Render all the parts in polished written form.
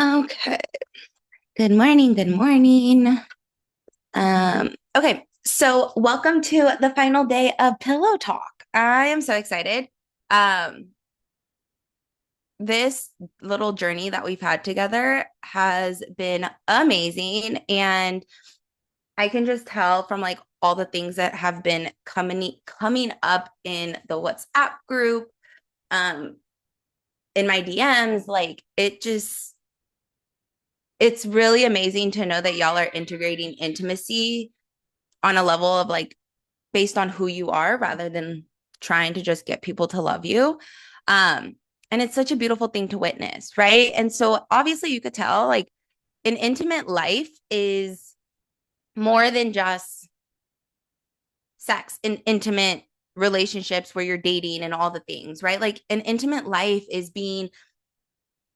Okay. Good morning. Good morning. Okay. So welcome to the final day of Pillow Talk. I am so excited. Um, this little journey that we've had together has been amazing. And I can just tell from like all the things that have been coming up in the WhatsApp group, um, in my DMs, like it's really amazing to know that y'all are integrating intimacy on a level of like based on who you are rather than trying to just get people to love you. Um, and it's such a beautiful thing to witness, right? And so obviously you could tell like an intimate life is more than just sex and intimate relationships where you're dating and all the things, right? Like an intimate life is being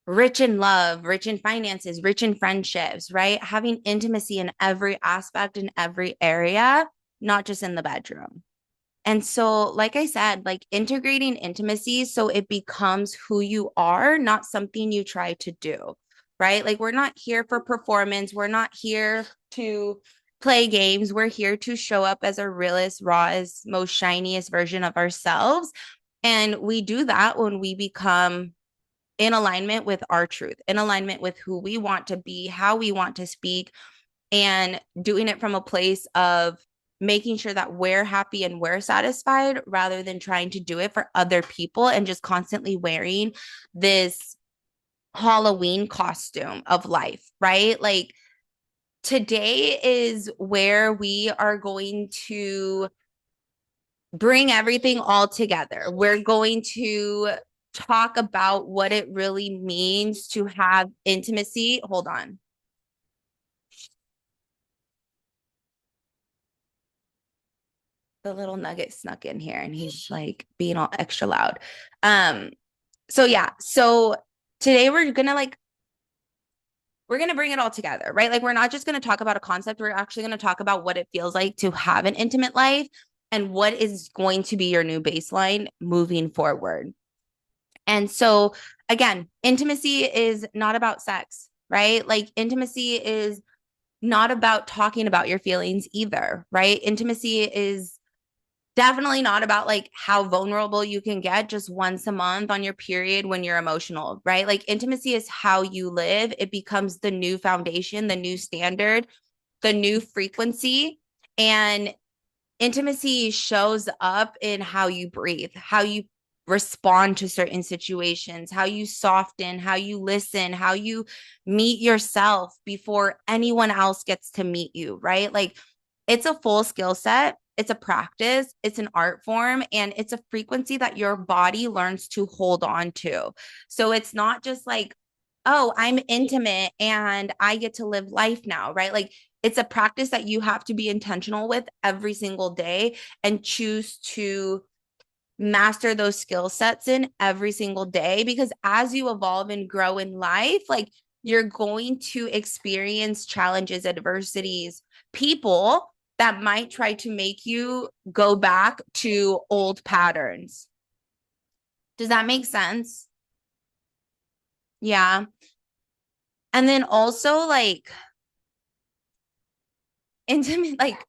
rich in love, rich in finances, rich in friendships, right? Having intimacy in every aspect, in every area, not just in the bedroom. And so, like I said, like integrating intimacy so it becomes who you are, not something you try to do, right? Like, we're not here for performance. We're not here to play games. We're here to show up as our realest, rawest, most shiniest version of ourselves. And we do that when we become in alignment with our truth, in alignment with who we want to be, how we want to speak, and doing it from a place of making sure that we're happy and we're satisfied rather than trying to do it for other people and just constantly wearing this Halloween costume of life, right? Like today is where we are going to bring everything all together. We're going to talk about what it really means to have intimacy. Hold on. The little nugget snuck in here and he's like being all extra loud. Um, so yeah, so today we're gonna bring it all together, right? Like we're not just gonna talk about a concept, we're actually gonna talk about what it feels like to have an intimate life and what is going to be your new baseline moving forward. And so again, intimacy is not about sex, right? Like intimacy is not about talking about your feelings either, right? Intimacy is definitely not about like how vulnerable you can get just once a month on your period when you're emotional, right? Like intimacy is how you live. It becomes the new foundation, the new standard, the new frequency. And intimacy shows up in how you breathe, how you respond to certain situations, how you soften, how you listen, how you meet yourself before anyone else gets to meet you, right? Like it's a full skill set. It's a practice, it's an art form, and it's a frequency that your body learns to hold on to. So it's not just like, oh, I'm intimate and I get to live life now, right? Like it's a practice that you have to be intentional with every single day and choose to master those skill sets in every single day because as you evolve and grow in life, like you're going to experience challenges, adversities, people that might try to make you go back to old patterns. Does that make sense? Yeah. And then also like intimate, like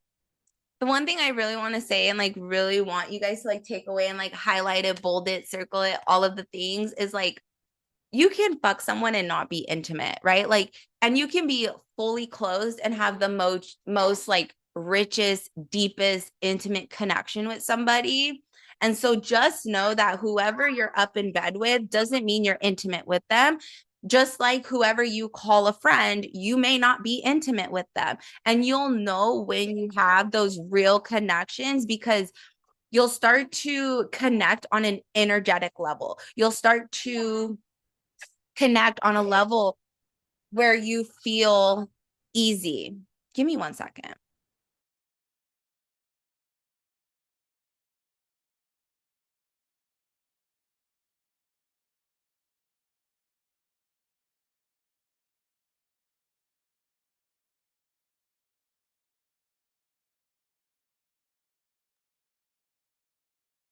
the one thing I really want to say and like really want you guys to like take away and like highlight it, bold it, circle it, all of the things is like you can fuck someone and not be intimate, right? Like, and you can be fully closed and have the most like richest, deepest, intimate connection with somebody. And so just know that whoever you're up in bed with doesn't mean you're intimate with them. Just like whoever you call a friend, you may not be intimate with them. And you'll know when you have those real connections because you'll start to connect on an energetic level. You'll start to connect on a level where you feel easy. Give me 1 second.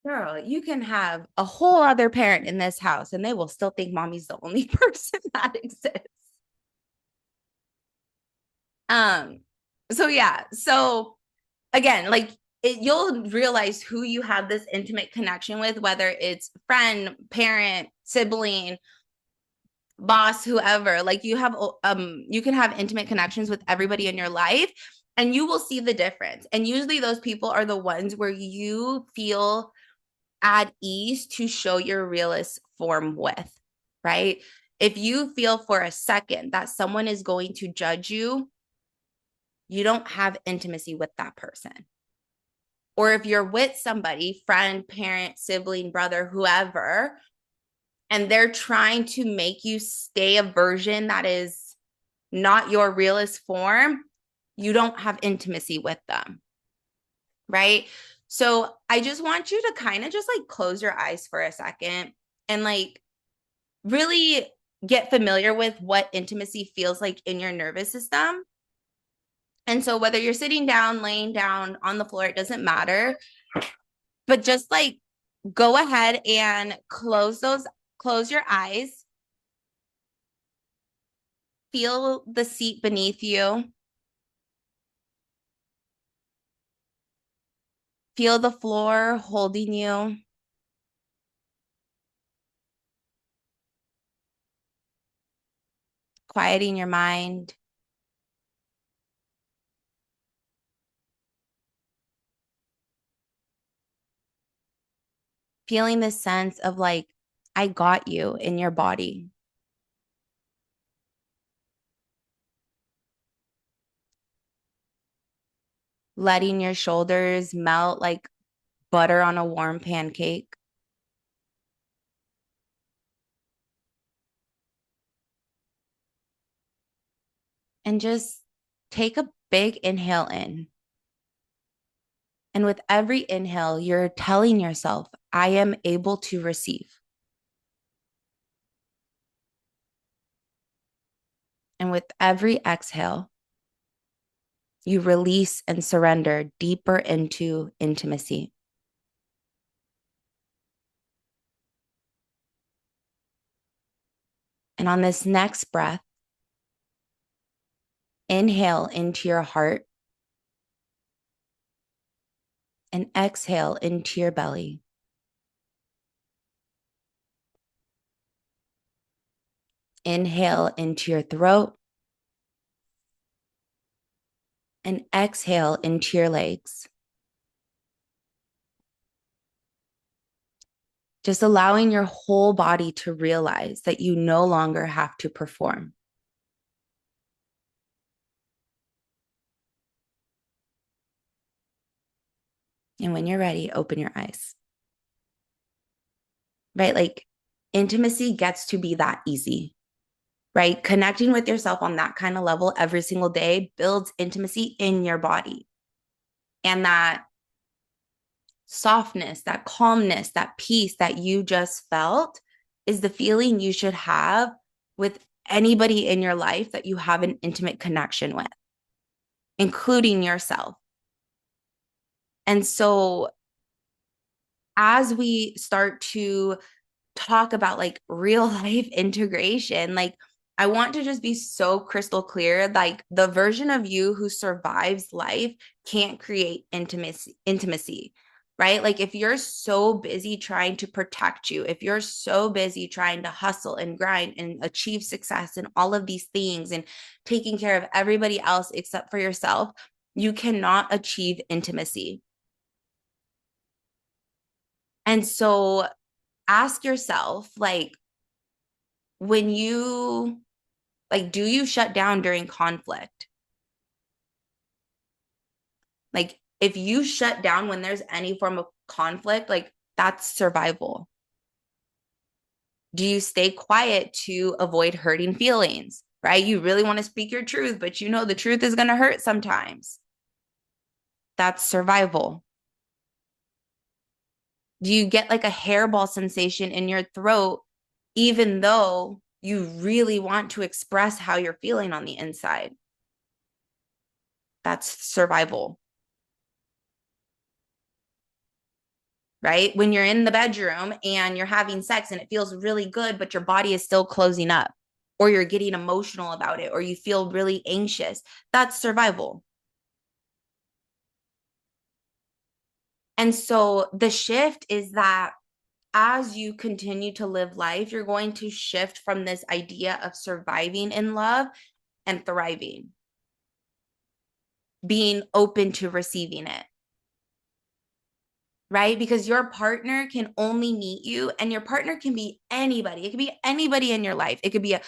Girl, you can have a whole other parent in this house and they will still think mommy's the only person that exists. Um, so yeah, so again, like you'll realize who you have this intimate connection with, whether it's friend, parent, sibling, boss, whoever. Like you can have intimate connections with everybody in your life, and you will see the difference. And usually those people are the ones where you feel at ease to show your realist form with, right? If you feel for a second that someone is going to judge you, you don't have intimacy with that person. Or if you're with somebody, friend, parent, sibling, brother, whoever, and they're trying to make you stay a version that is not your realist form, you don't have intimacy with them, right? So I just want you to kind of just like close your eyes for a second and like really get familiar with what intimacy feels like in your nervous system. And so whether you're sitting down, laying down, on the floor, it doesn't matter. But just like go ahead and close your eyes. Feel the seat beneath you. Feel the floor holding you. Quieting your mind. Feeling this sense of like, I got you in your body. Letting your shoulders melt like butter on a warm pancake. And just take a big inhale in. And with every inhale, you're telling yourself, I am able to receive. And with every exhale, you release and surrender deeper into intimacy. And on this next breath, inhale into your heart and exhale into your belly. Inhale into your throat and exhale into your legs. Just allowing your whole body to realize that you no longer have to perform. And when you're ready, open your eyes. Right? Like intimacy gets to be that easy, right? Connecting with yourself on that kind of level every single day builds intimacy in your body. And that softness, that calmness, that peace that you just felt is the feeling you should have with anybody in your life that you have an intimate connection with, including yourself. And so as we start to talk about like real life integration, like I want to just be so crystal clear, like the version of you who survives life can't create intimacy, right? Like if you're so busy trying to protect you, if you're so busy trying to hustle and grind and achieve success and all of these things and taking care of everybody else except for yourself, you cannot achieve intimacy. And so ask yourself, like, when you like, do you shut down during conflict? Like, if you shut down when there's any form of conflict, like, that's survival. Do you stay quiet to avoid hurting feelings, right? You really want to speak your truth, but you know the truth is going to hurt sometimes. That's survival. Do you get like a hairball sensation in your throat, even though you really want to express how you're feeling on the inside? That's survival. Right? When you're in the bedroom and you're having sex and it feels really good, but your body is still closing up. or you're getting emotional about it, or you feel really anxious. That's survival. And so the shift is that as you continue to live life, you're going to shift from this idea of surviving in love and thriving, being open to receiving it. Right? Because your partner can only meet you, and your partner can be anybody. It could be anybody in your life. It could be a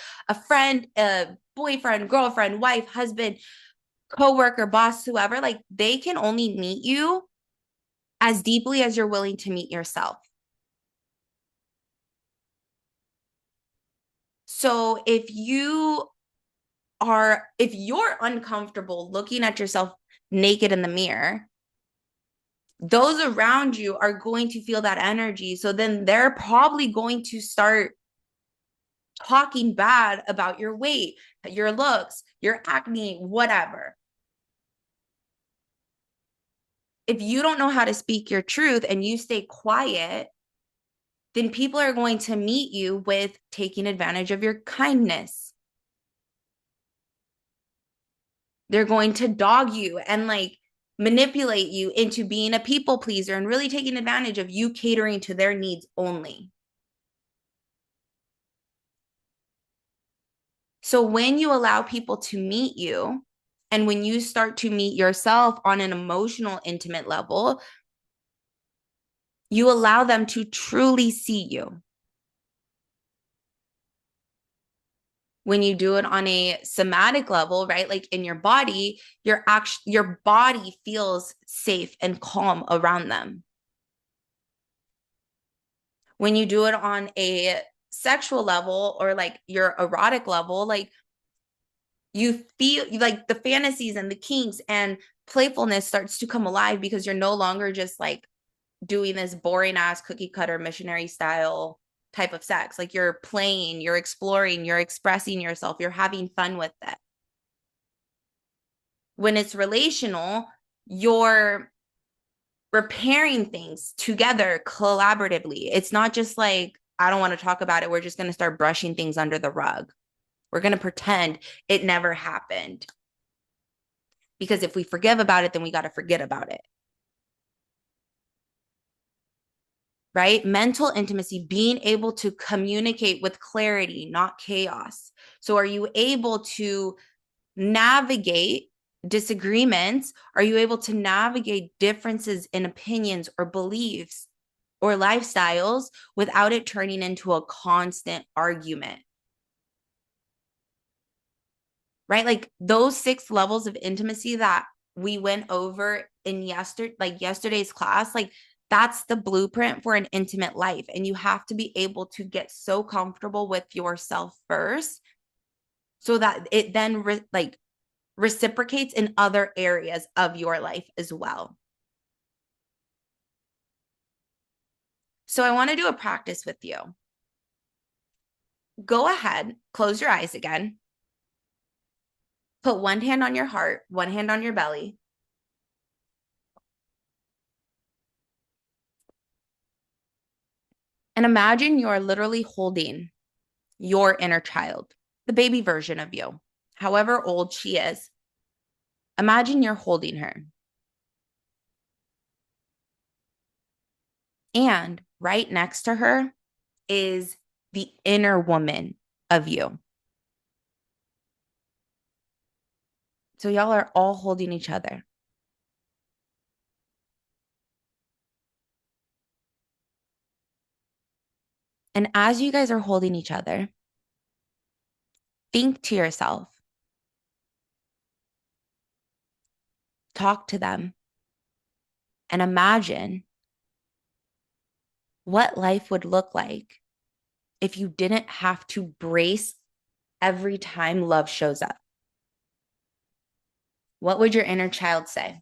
friend, a boyfriend, girlfriend, wife, husband, coworker, boss, whoever. Like they can only meet you as deeply as you're willing to meet yourself. So if you're uncomfortable looking at yourself naked in the mirror, those around you are going to feel that energy. So then they're probably going to start talking bad about your weight, your looks, your acne, whatever. If you don't know how to speak your truth and you stay quiet, then people are going to meet you with taking advantage of your kindness. They're going to dog you and like manipulate you into being a people pleaser and really taking advantage of you catering to their needs only. So when you allow people to meet you, and when you start to meet yourself on an emotional, intimate level, you allow them to truly see you. When you do it on a somatic level, right? Like in your body, your body feels safe and calm around them. When you do it on a sexual level or like your erotic level, like you feel like the fantasies and the kinks and playfulness starts to come alive because you're no longer just like doing this boring ass cookie cutter missionary style type of sex. Like you're playing, you're exploring, you're expressing yourself, you're having fun with it. When it's relational, you're repairing things together collaboratively. It's not just like, I don't want to talk about it. We're just going to start brushing things under the rug. We're going to pretend it never happened. Because if we forgive about it, then we got to forget about it. Right? Mental intimacy, being able to communicate with clarity, not chaos. So, are you able to navigate disagreements? Are you able to navigate differences in opinions or beliefs or lifestyles without it turning into a constant argument? Right? Like those 6 levels of intimacy that we went over in yesterday's class, like that's the blueprint for an intimate life. And you have to be able to get so comfortable with yourself first so that it then reciprocates in other areas of your life as well. So I want to do a practice with you. Go ahead, close your eyes again. Put one hand on your heart, one hand on your belly. And imagine you're literally holding your inner child, the baby version of you, however old she is. Imagine you're holding her. And right next to her is the inner woman of you. So y'all are all holding each other. And as you guys are holding each other, think to yourself, talk to them, and imagine what life would look like if you didn't have to brace every time love shows up. What would your inner child say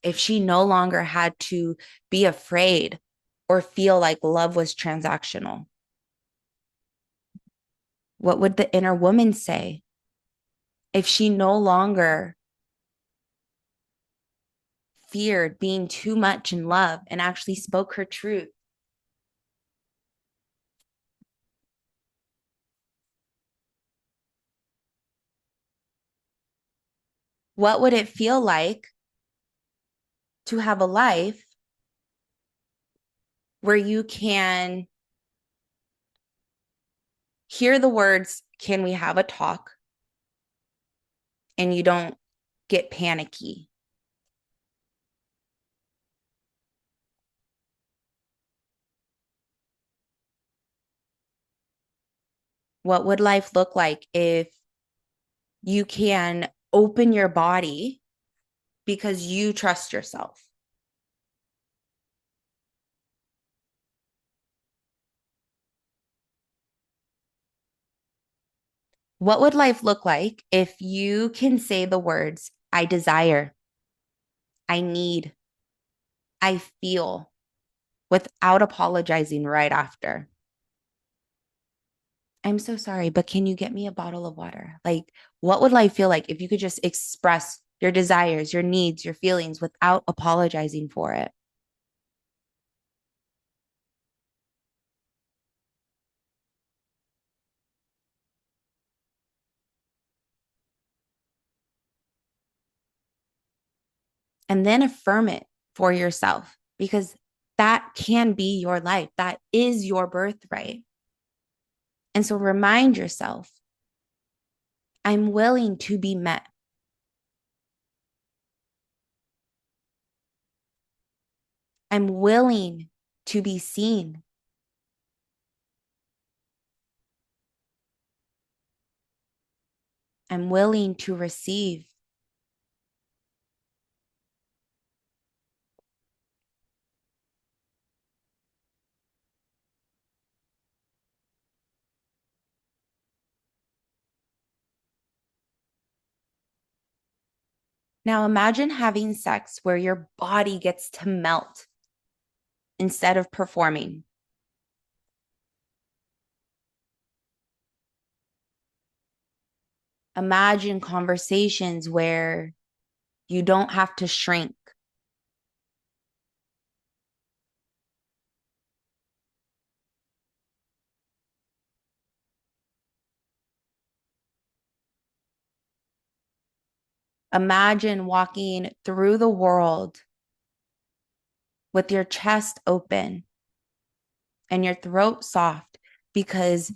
if she no longer had to be afraid or feel like love was transactional? What would the inner woman say if she no longer feared being too much in love and actually spoke her truth? What would it feel like to have a life where you can hear the words, "Can we have a talk?" and you don't get panicky? What would life look like if you can open your body because you trust yourself? What would life look like if you can say the words, "I desire, I need, I feel," without apologizing right after? "I'm so sorry, but can you get me a bottle of water?" Like, what would life feel like if you could just express your desires, your needs, your feelings without apologizing for it? And then affirm it for yourself because that can be your life. That is your birthright. And so remind yourself, "I'm willing to be met. I'm willing to be seen. I'm willing to receive." Now imagine having sex where your body gets to melt instead of performing. Imagine conversations where you don't have to shrink. Imagine walking through the world with your chest open and your throat soft because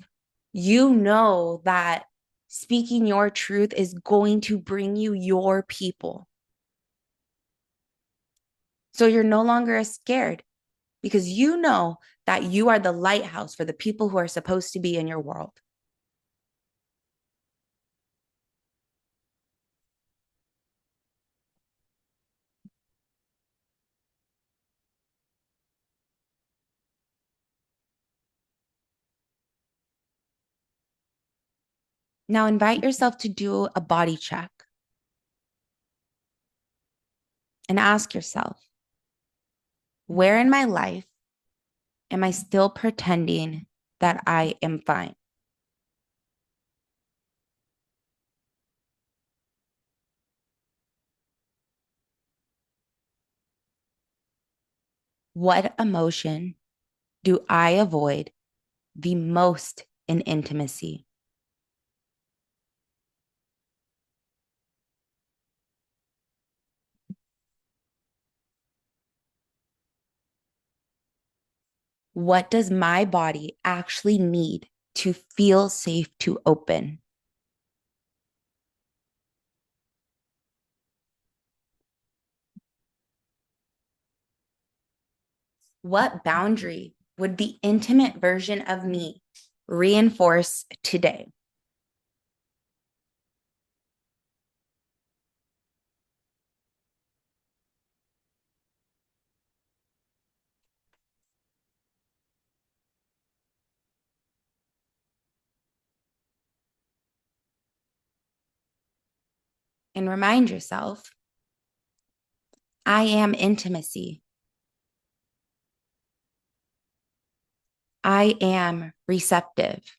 you know that speaking your truth is going to bring you your people. So you're no longer scared because you know that you are the lighthouse for the people who are supposed to be in your world. Now invite yourself to do a body check and ask yourself, where in my life am I still pretending that I am fine? What emotion do I avoid the most in intimacy? What does my body actually need to feel safe to open? What boundary would the intimate version of me reinforce today? And remind yourself, I am intimacy. I am receptive.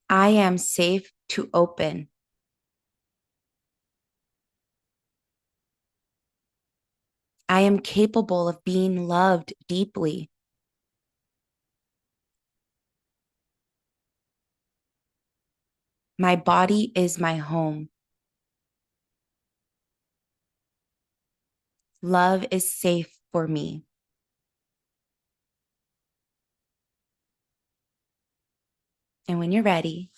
I am safe to open. I am capable of being loved deeply. My body is my home. Love is safe for me. And when you're ready,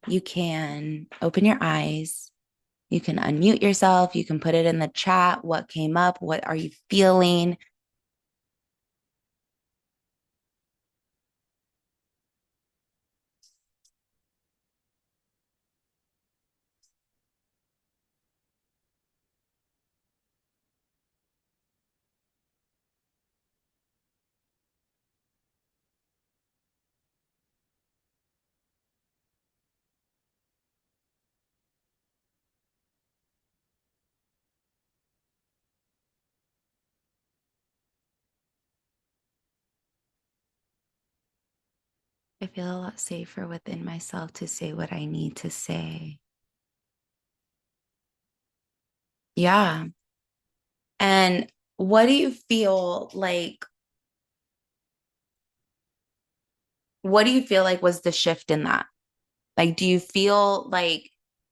you can open your eyes. You can unmute yourself. You can put it in the chat. What came up? What are you feeling? I feel a lot safer within myself to say what I need to say. Yeah. And what do you feel like? What do you feel like was the shift in that? Like, do you feel like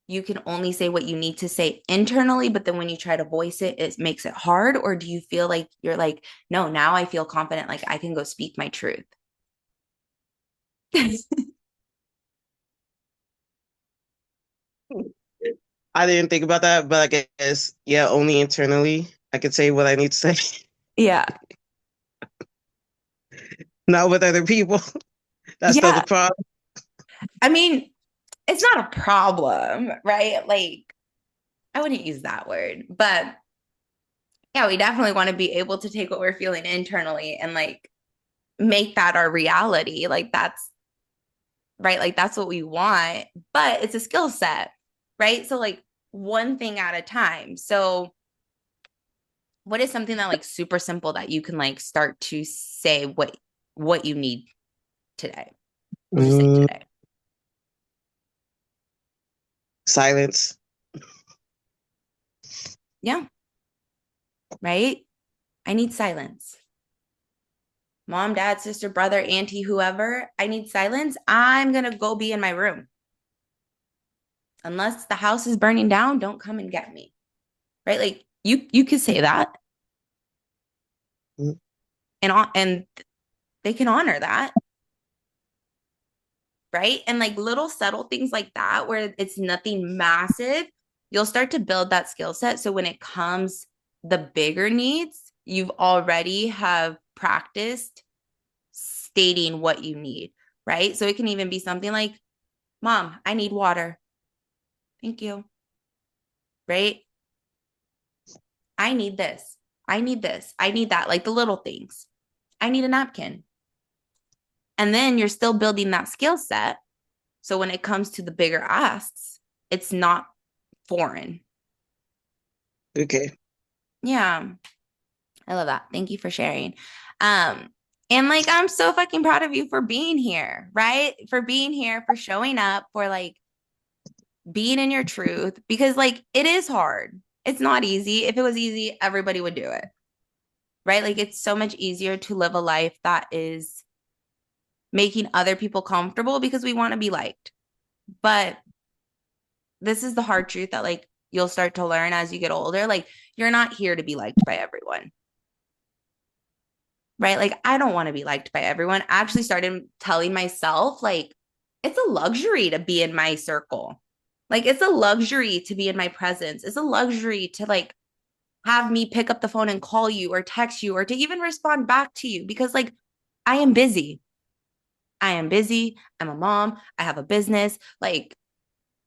you can only say what you need to say internally, but then when you try to voice it, it makes it hard? Or do you feel like you're like, no, now I feel confident, like I can go speak my truth? I didn't think about that, but I guess, yeah, only internally I could say what I need to say, Yeah. not with other people. That's still the Yeah. problem. I mean, it's not a problem, right? Like, I wouldn't use that word, but yeah, we definitely want to be able to take what we're feeling internally and like make that our reality. Like, that's right. Like, that's what we want, but it's a skill set, right? So, like, one thing at a time. So, what is something that like super simple that you can like start to say what you need today? We'll just say Mm, today. silence. Yeah, right? I need silence. Mom, dad, sister, brother, auntie, whoever, I need silence. I'm going to go be in my room. Unless the house is burning down, don't come and get me. Right? Like you could say that Mm, and they can honor that, right? And like little subtle things like that where it's nothing massive, you'll start to build that skill set so when it comes the bigger needs, you've already have practiced stating what you need, right? So it can even be something like, "Mom, I need water." "Thank you." Right? "I need this. I need this. I need that." Like the little things. "I need a napkin." And then you're still building that skill set. So when it comes to the bigger asks, it's not foreign. okay. Yeah. I love that. Thank you for sharing. Um, and like I'm so fucking proud of you for being here, right? For being here, for showing up, for like being in your truth, because like it is hard. It's not easy. If it was easy, everybody would do it, right? Like it's so much easier to live a life that is making other people comfortable because we want to be liked. But this is the hard truth that like you'll start to learn as you get older. Like you're not here to be liked by everyone, right? Like I don't want to be liked by everyone. I actually started telling myself like it's a luxury to be in my circle. Like it's a luxury to be in my presence. It's a luxury to like have me pick up the phone and call you or text you or to even respond back to you because like I am busy. I am busy. I'm a mom. I have a business. Like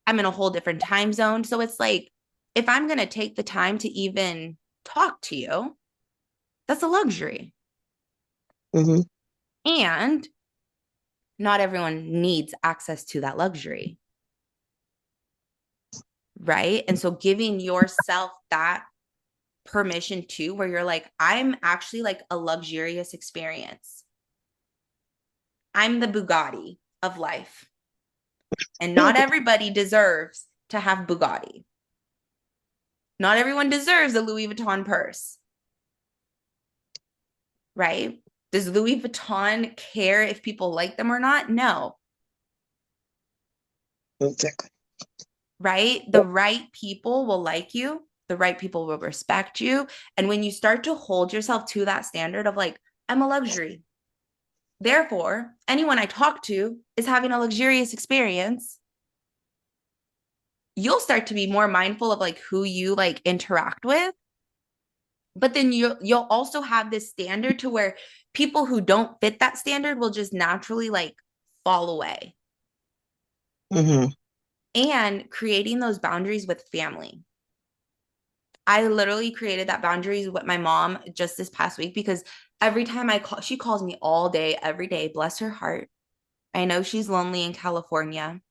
I'm in a whole different time zone. So it's like, if I'm going to take the time to even talk to you, that's a luxury. Hmm. And not everyone needs access to that luxury. Right. And so giving yourself that permission too, where you're like, I'm actually like a luxurious experience. I'm the Bugatti of life. And not everybody deserves to have Bugatti. Not everyone deserves a Louis Vuitton purse. Right? Does Louis Vuitton care if people like them or not? No. Exactly. right? The right people will like you, the right people will respect you. And when you start to hold yourself to that standard of like, I'm a luxury, therefore, anyone I talk to is having a luxurious experience, you'll start to be more mindful of like who you like interact with. But then you'll also have this standard to where people who don't fit that standard will just naturally like fall away. Mm-hmm. And creating those boundaries with family. I literally created that boundaries with my mom just this past week because every time I call, she calls me all day, every day. Bless her heart. I know she's lonely in California,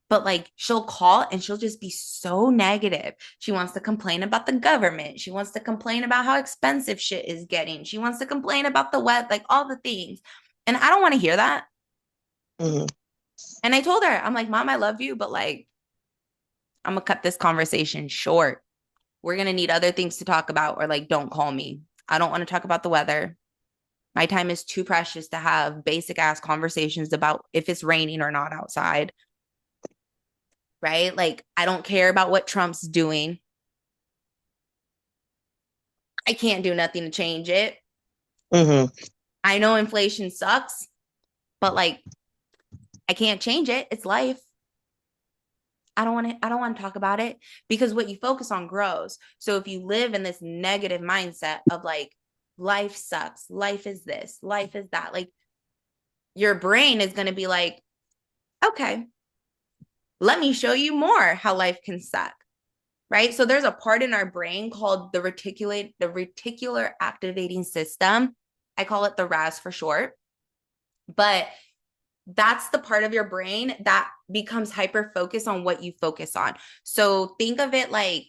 but like she'll call and she'll just be so negative. She wants to complain about the government. She wants to complain about how expensive shit is getting. She wants to complain about the wet, like all the things. And I don't want to hear that. Mm-hmm. And I told her, I'm like, Mom, I love you, but like, I'm gonna cut this conversation short. We're gonna need other things to talk about, or like, don't call me. I don't want to talk about the weather. My time is too precious to have basic ass conversations about if it's raining or not outside. Right? Like, I don't care about what Trump's doing. I can't do nothing to change it. Mm-hmm. I know inflation sucks, but like, I can't change it. It's life. I don't want to talk about it because what you focus on grows. So if you live in this negative mindset of like life sucks, life is this, life is that, like your brain is going to be like, okay, let me show you more how life can suck. Right? So there's a part in our brain called the reticular activating system. I call it the RAS for short. But that's the part of your brain that becomes hyper focused on what you focus on. So think of it like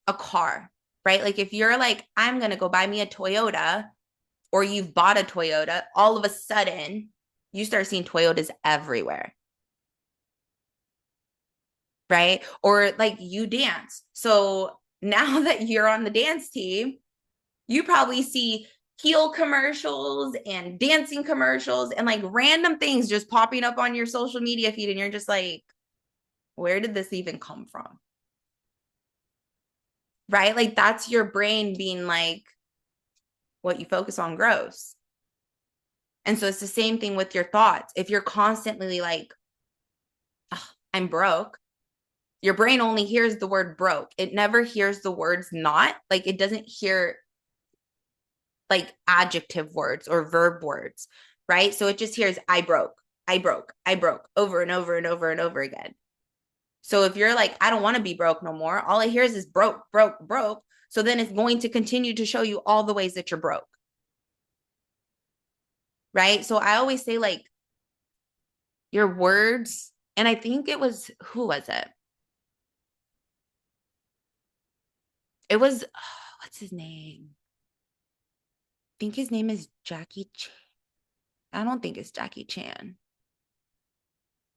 a car, right? Like if you're like, I'm going to go buy me a Toyota, or you've bought a Toyota, all of a sudden you start seeing Toyotas everywhere, right? Or like you dance. So now that you're on the dance team, you probably see heel commercials and dancing commercials and like random things just popping up on your social media feed. And you're just like, where did this even come from? Right? Like that's your brain being like, what you focus on grows. And so it's the same thing with your thoughts. If you're constantly like, oh, I'm broke, your brain only hears the word broke. It never hears the words not. Like it doesn't hear like adjective words or verb words, right? So it just hears I broke, I broke, I broke over and over and over and over again. So if you're like, I don't want to be broke no more, all it hears is broke, broke, broke. So then it's going to continue to show you all the ways that you're broke. Right. So I always say, like, your words, and I think it was, who was it? It was, what's his name? I think his name is Jackie Chan. I don't think it's Jackie Chan.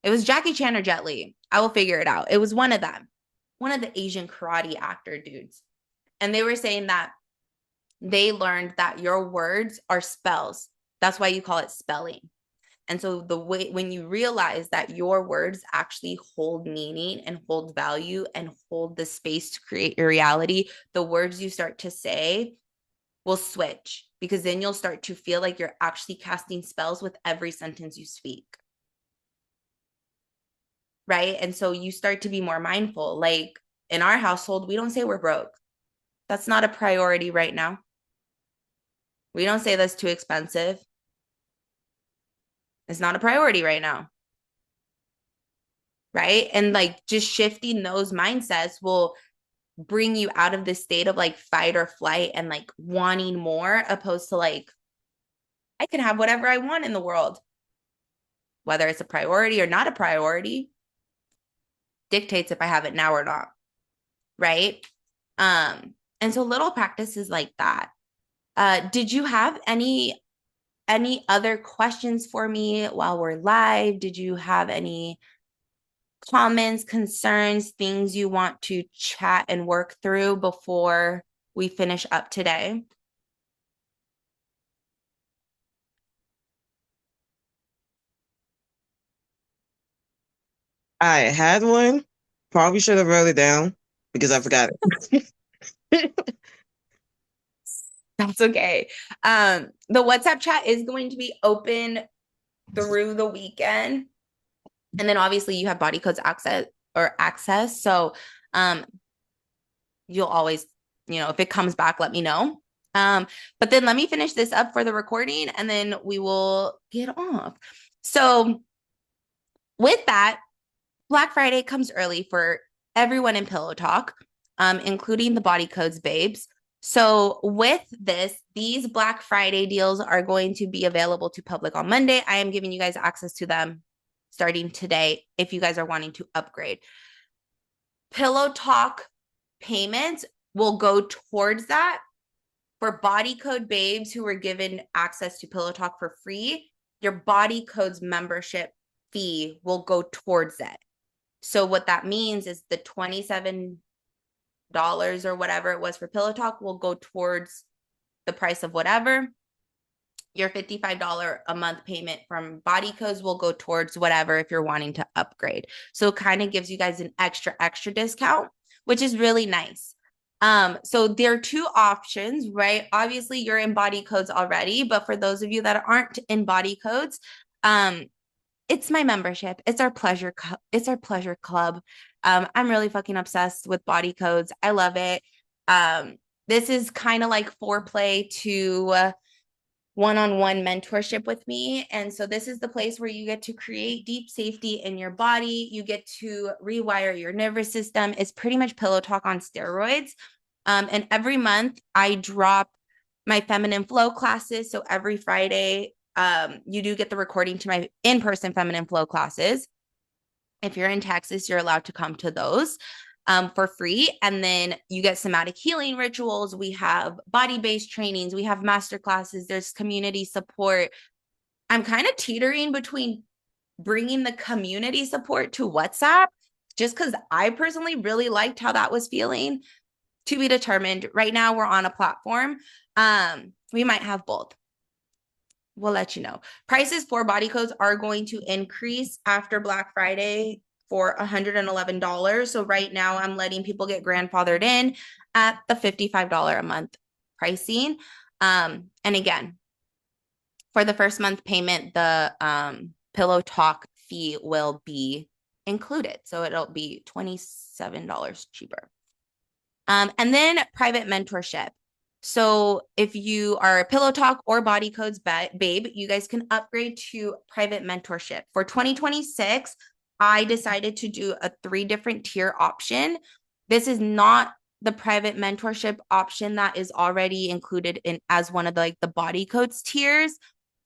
It was Jackie Chan or Jet Li. I will figure it out. It was one of them, one of the Asian karate actor dudes. And they were saying that they learned that your words are spells. That's why you call it spelling. And so the way when you realize that your words actually hold meaning and hold value and hold the space to create your reality, the words you start to say will switch because then you'll start to feel like you're actually casting spells with every sentence you speak. Right? And so you start to be more mindful. Like in our household, we don't say we're broke. That's not a priority right now. We don't say that's too expensive. It's not a priority right now. Right? And like just shifting those mindsets will bring you out of this state of like fight or flight and like wanting more, opposed to like, I can have whatever I want in the world, whether it's a priority or not a priority, dictates if I have it now or not. Right. And so little practices like that. Did you have any other questions for me while we're live? Did you have any comments, concerns, things you want to chat and work through before we finish up today? I had one. Probably should have wrote it down because I forgot it. That's okay. The WhatsApp chat is going to be open through the weekend. And then obviously you have body codes access. So you'll always, if it comes back, let me know. But then let me finish this up for the recording and then we will get off. So with that, Black Friday comes early for everyone in Pillow Talk, including the Body Codes babes. So with this, these Black Friday deals are going to be available to public on Monday. I am giving you guys access to them starting today if you guys are wanting to upgrade. Pillow Talk payments will go towards that. For Body Code babes who were given access to Pillow Talk for free, your Body Codes membership fee will go towards it. So what that means is the $27 or whatever it was for Pillow Talk will go towards the price of whatever. Your $55 a month payment from Body Codes will go towards whatever if you're wanting to upgrade. So it kind of gives you guys an extra discount, which is really nice. So there are two options, right? Obviously, you're in Body Codes already, but for those of you that aren't in Body Codes, it's my membership. It's our pleasure. It's our pleasure club. I'm really fucking obsessed with Body Codes. I love it. This is kind of like foreplay to one-on-one mentorship with me. And so this is the place where you get to create deep safety in your body. You get to rewire your nervous system. It's pretty much Pillow Talk on steroids. And every month I drop my feminine flow classes. So every Friday, you do get the recording to my in-person feminine flow classes. If you're in Texas, you're allowed to come to those for free. And then you get somatic healing rituals. We have body-based trainings. We have master classes. There's community support. I'm kind of teetering between bringing the community support to WhatsApp, just because I personally really liked how that was feeling. To be determined. Right now, we're on a platform. We might have both. We'll let you know. Prices for Body Codes are going to increase after Black Friday for $111. So right now I'm letting people get grandfathered in at the $55 a month pricing. And again, for the first month payment, the Pillow Talk fee will be included. So it'll be $27 cheaper. And then private mentorship. So if you are a Pillow Talk or Body Codes babe, you guys can upgrade to private mentorship. For 2026, I decided to do a 3 different tier option. This is not the private mentorship option that is already included in as one of the Body Codes tiers.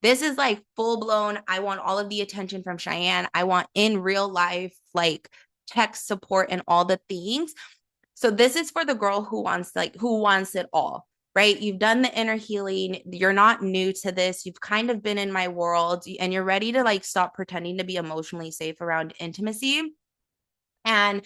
This is like full blown. I want all of the attention from Cheyenne. I want in real life, like tech support and all the things. So this is for the girl who wants it all, right? You've done the inner healing. You're not new to this. You've kind of been in my world and you're ready to stop pretending to be emotionally safe around intimacy. And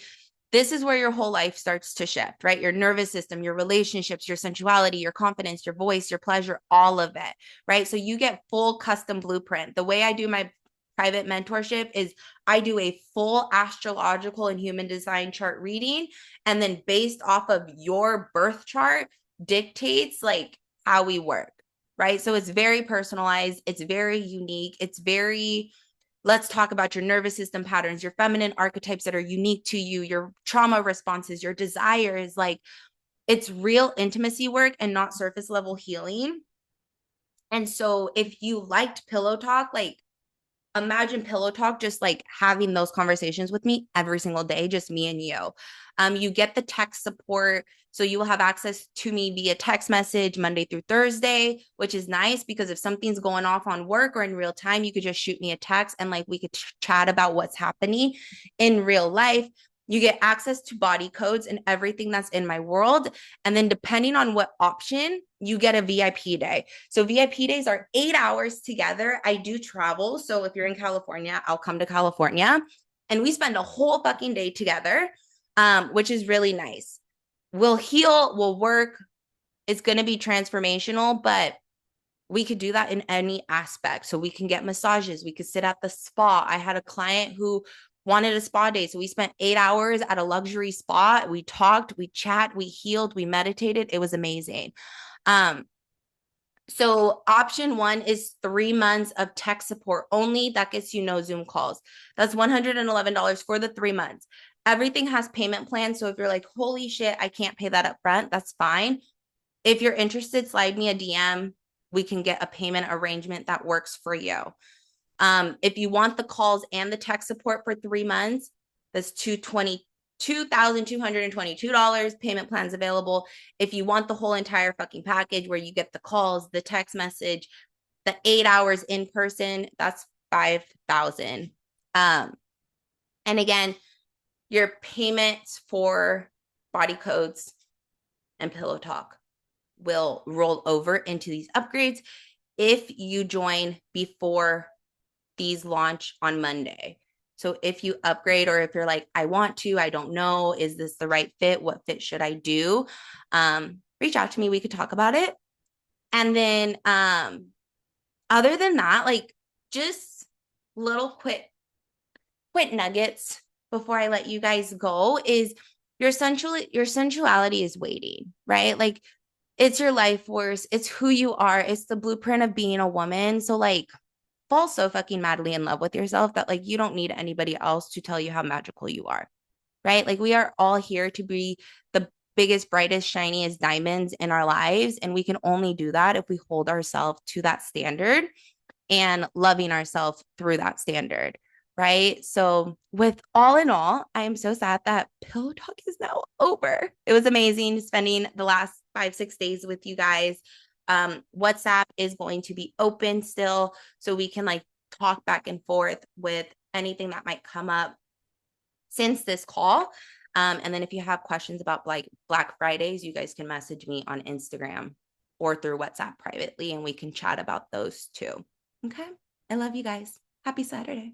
this is where your whole life starts to shift, right? Your nervous system, your relationships, your sensuality, your confidence, your voice, your pleasure, all of it, right? So you get full custom blueprint. The way I do my private mentorship is I do a full astrological and human design chart reading. And then based off of your birth chart dictates how we work, right? So it's very personalized. It's very unique. It's very, let's talk about your nervous system patterns, your feminine archetypes that are unique to you, your trauma responses, your desires. It's real intimacy work and not surface level healing. And so if you liked Pillow Talk, imagine Pillow Talk just having those conversations with me every single day, just me and you. You get the text support. So you will have access to me via text message Monday through Thursday, which is nice because if something's going off on work or in real time, you could just shoot me a text and we could chat about what's happening in real life. You get access to Body Codes and everything that's in my world. And then depending on what option, you get a VIP day. So VIP days are 8 hours together. I do travel. So if you're in California, I'll come to California and we spend a whole fucking day together, which is really nice. We'll heal, we'll work. It's going to be transformational, but we could do that in any aspect. So we can get massages. We could sit at the spa. I had a client who wanted a spa day. So we spent 8 hours at a luxury spa. We talked, we chat, we healed, we meditated. It was amazing. So option one is 3 months of tech support only. That gets you no Zoom calls. That's $111 for the 3 months. Everything has payment plans. So if you're like, holy shit, I can't pay that up front, that's fine. If you're interested, slide me a DM. We can get a payment arrangement that works for you. If you want the calls and the tech support for 3 months, that's $2,222. Payment plans available. If you want the whole entire fucking package where you get the calls, the text message, the 8 hours in person, that's $5,000. And again, your payments for Body Codes and Pillow Talk will roll over into these upgrades if you join before these launch on Monday. So if you upgrade, or if you're like, I want to, I don't know, is this the right fit? What fit should I do? Reach out to me. We could talk about it. And then other than that, like just little quick nuggets before I let you guys go is your sensuality is waiting, right? Like it's your life force, it's who you are, it's the blueprint of being a woman. So like fall so fucking madly in love with yourself that like you don't need anybody else to tell you how magical you are, right? Like we are all here to be the biggest, brightest, shiniest diamonds in our lives. And we can only do that if we hold ourselves to that standard and loving ourselves through that standard. Right. So, with all in all, I am so sad that Pillow Talk is now over. It was amazing spending the last 5-6 days with you guys. WhatsApp is going to be open still, so we can like talk back and forth with anything that might come up since this call. And then if you have questions about like Black Fridays, you guys can message me on Instagram or through WhatsApp privately, and we can chat about those too. Okay. I love you guys. Happy Saturday.